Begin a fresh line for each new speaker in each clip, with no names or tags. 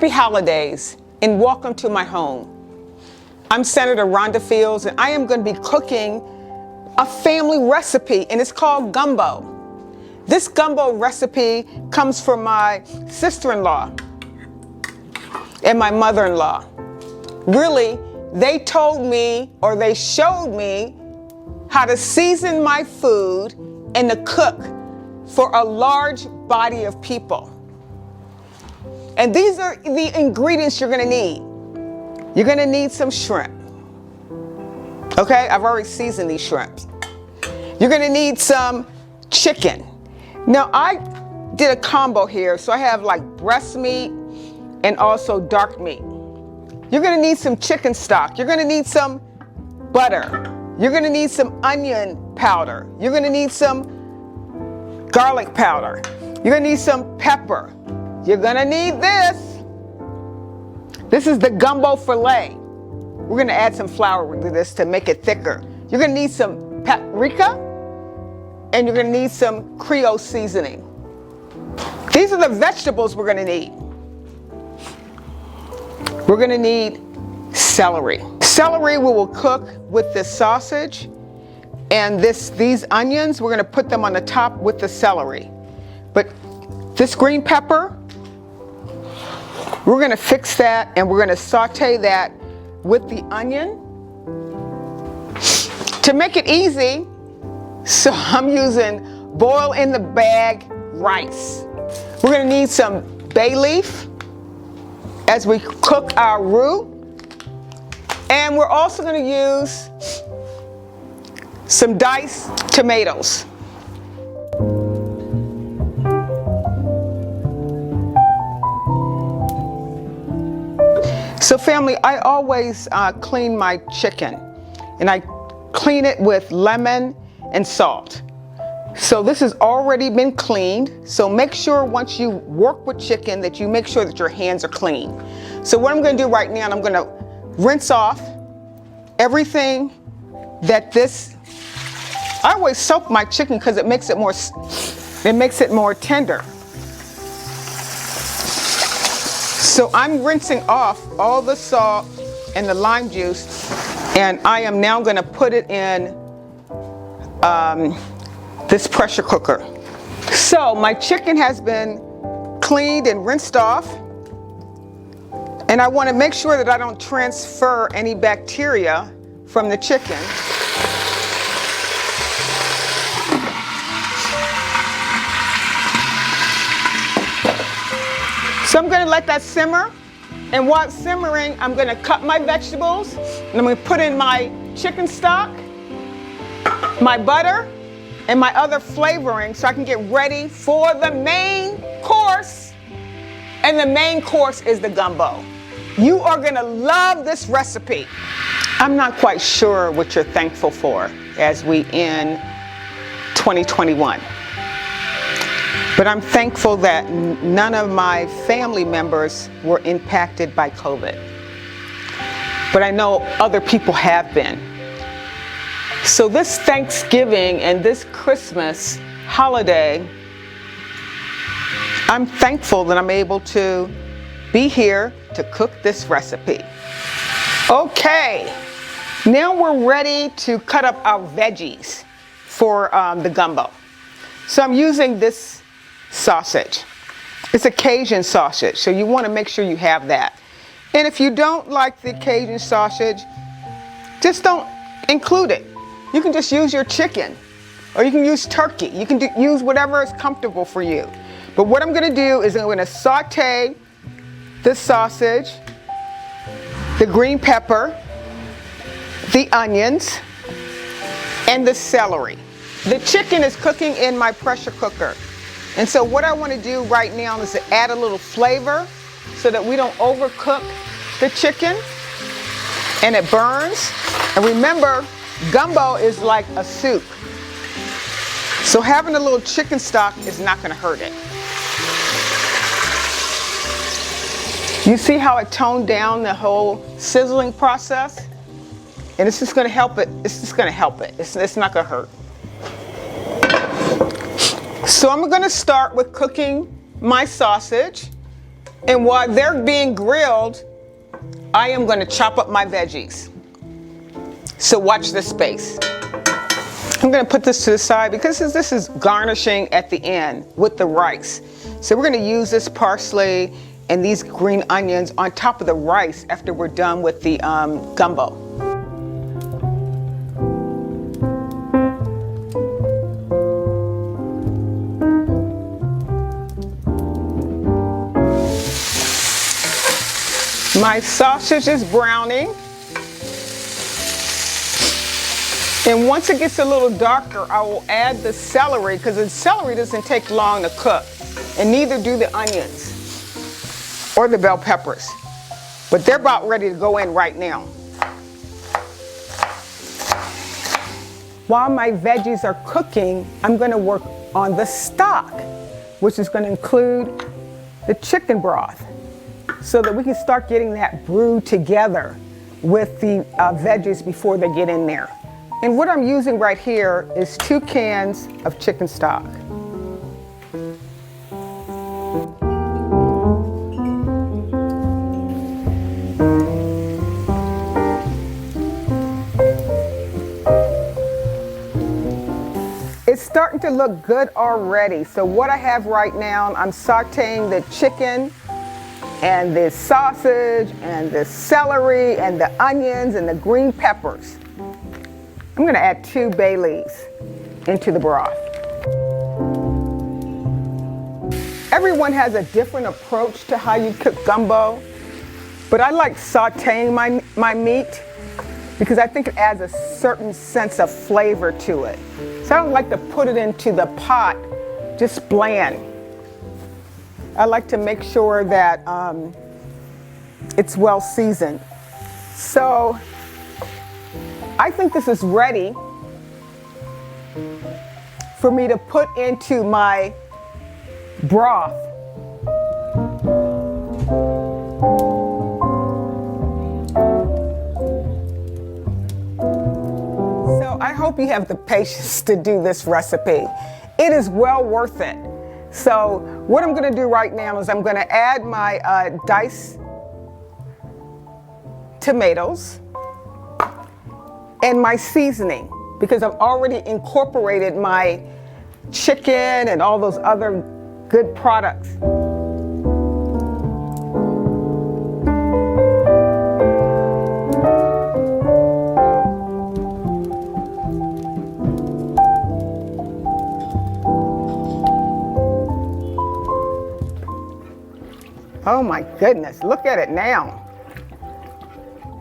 Happy holidays and welcome to my home. I'm Senator Rhonda Fields and I am going to be cooking a family recipe and it's called gumbo. This gumbo recipe comes from my sister-in-law and my mother-in-law. Really, they told me or they showed me how to season my food and to cook for a large body of people. And these are the ingredients you're gonna need. You're gonna need some shrimp. Okay, I've already seasoned these shrimps. You're gonna need some chicken. Now I did a combo here, so I have like breast meat and also dark meat. You're gonna need some chicken stock. You're gonna need some butter. You're gonna need some onion powder. You're gonna need some garlic powder. You're gonna need some pepper. You're gonna need this. This is the gumbo filet. We're gonna add some flour to this to make it thicker. You're gonna need some paprika and you're gonna need some Creole seasoning. These are the vegetables we're gonna need. We're gonna need celery. Celery we will cook with this sausage and these onions, we're gonna put them on the top with the celery. But this green pepper, we're gonna fix that and we're gonna saute that with the onion. To make it easy, so I'm using boil in the bag rice. We're gonna need some bay leaf as we cook our roux. And we're also gonna use some diced tomatoes. So family, I always clean my chicken and I clean it with lemon and salt. So this has already been cleaned. So make sure once you work with chicken that you make sure that your hands are clean. So what I'm gonna do right now, I'm gonna rinse off everything that I always soak my chicken because it makes it more tender. So I'm rinsing off all the salt and the lime juice, and I am now going to put it in this pressure cooker. So my chicken has been cleaned and rinsed off, and I want to make sure that I don't transfer any bacteria from the chicken. So I'm gonna let that simmer, and while it's simmering, I'm gonna cut my vegetables, and I'm gonna put in my chicken stock, my butter, and my other flavoring so I can get ready for the main course. And the main course is the gumbo. You are gonna love this recipe. I'm not quite sure what you're thankful for as we end 2021. But I'm thankful that none of my family members were impacted by COVID. But I know other people have been. So this Thanksgiving and this Christmas holiday, I'm thankful that I'm able to be here to cook this recipe. Okay, now we're ready to cut up our veggies for the gumbo. So I'm using this sausage. It's a Cajun sausage, so you want to make sure you have that. And if you don't like the Cajun sausage, just don't include it. You can just use your chicken, or you can use turkey. You can use whatever is comfortable for you. But what I'm going to do is I'm going to saute the sausage, the green pepper, the onions, and the celery. The chicken is cooking in my pressure cooker. And so what I want to do right now is to add a little flavor so that we don't overcook the chicken and it burns. And remember, gumbo is like a soup. So having a little chicken stock is not going to hurt it. You see how it toned down the whole sizzling process? And it's just going to help it. It's just going to help it. It's not going to hurt. So I'm going to start with cooking my sausage. And while they're being grilled, I am going to chop up my veggies. So watch this space. I'm going to put this to the side because this is garnishing at the end with the rice. So we're going to use this parsley and these green onions on top of the rice after we're done with the gumbo. My sausage is browning. And once it gets a little darker, I will add the celery because the celery doesn't take long to cook, and neither do the onions or the bell peppers. But they're about ready to go in right now. While my veggies are cooking, I'm going to work on the stock, which is going to include the chicken broth, so that we can start getting that brewed together with the veggies before they get in there. And what I'm using right here is 2 cans of chicken stock. It's starting to look good already. So what I have right now, I'm sauteing the chicken and the sausage and the celery and the onions and the green peppers. I'm going to add 2 bay leaves into the broth. Everyone has a different approach to how you cook gumbo, but I like sauteing my meat because I think it adds a certain sense of flavor to it. So I don't like to put it into the pot just bland. I like to make sure that it's well seasoned. So I think this is ready for me to put into my broth. So I hope you have the patience to do this recipe. It is well worth it. So what I'm going to do right now is I'm going to add my diced tomatoes and my seasoning, because I've already incorporated my chicken and all those other good products. Oh my goodness, look at it now.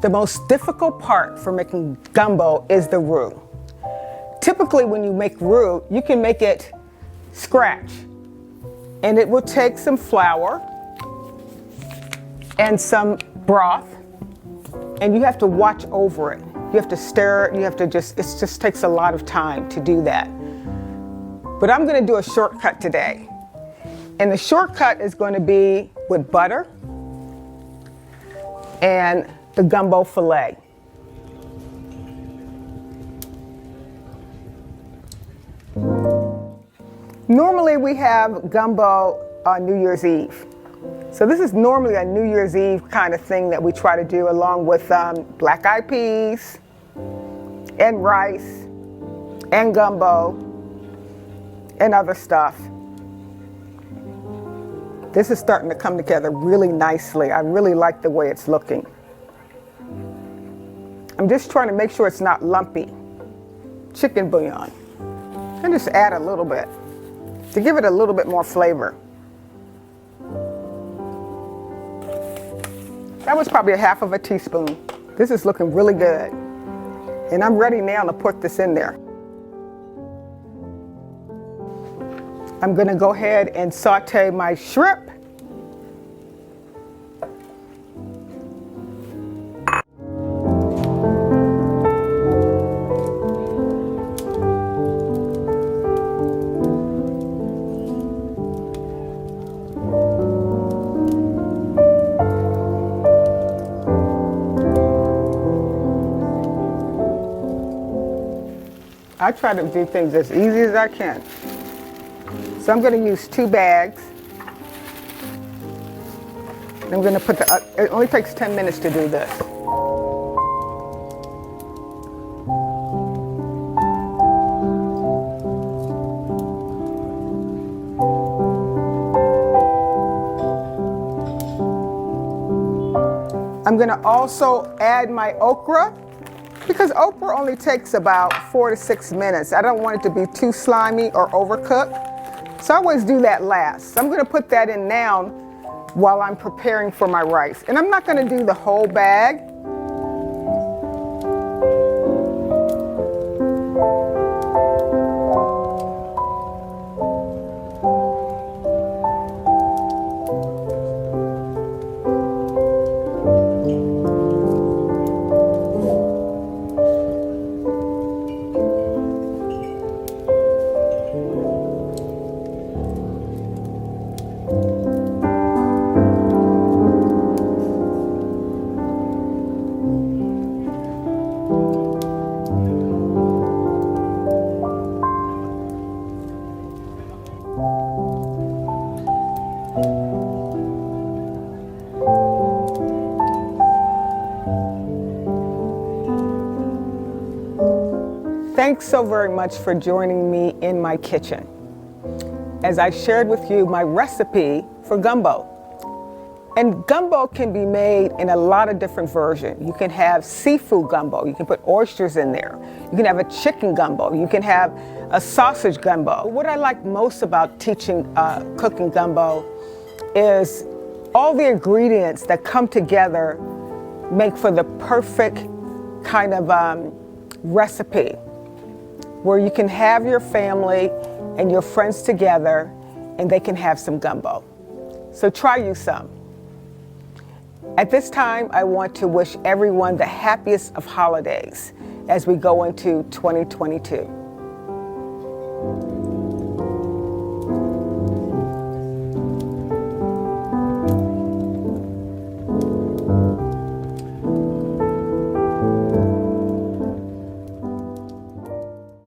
The most difficult part for making gumbo is the roux. Typically when you make roux, you can make it scratch, and it will take some flour and some broth, and you have to watch over it. You have to stir it, you have to it just takes a lot of time to do that. But I'm gonna do a shortcut today. And the shortcut is going to be with butter and the gumbo filet. Normally we have gumbo on New Year's Eve. So this is normally a New Year's Eve kind of thing that we try to do, along with black eyed peas and rice and gumbo and other stuff. This is starting to come together really nicely. I really like the way it's looking. I'm just trying to make sure it's not lumpy. Chicken bouillon. And just add a little bit to give it a little bit more flavor. That was probably a half of a teaspoon. This is looking really good. And I'm ready now to put this in there. I'm gonna go ahead and saute my shrimp. I try to do things as easy as I can. So I'm going to use 2 bags. I'm going to put it only takes 10 minutes to do this. I'm going to also add my okra, because okra only takes about 4 to 6 minutes. I don't want it to be too slimy or overcooked. So I always do that last. So I'm going to put that in now while I'm preparing for my rice. And I'm not going to do the whole bag. Thanks so very much for joining me in my kitchen as I shared with you my recipe for gumbo. And gumbo can be made in a lot of different versions. You can have seafood gumbo. You can put oysters in there. You can have a chicken gumbo. You can have a sausage gumbo. What I like most about teaching cooking gumbo is all the ingredients that come together make for the perfect kind of recipe where you can have your family and your friends together and they can have some gumbo. So try you some. At this time, I want to wish everyone the happiest of holidays as we go into 2022.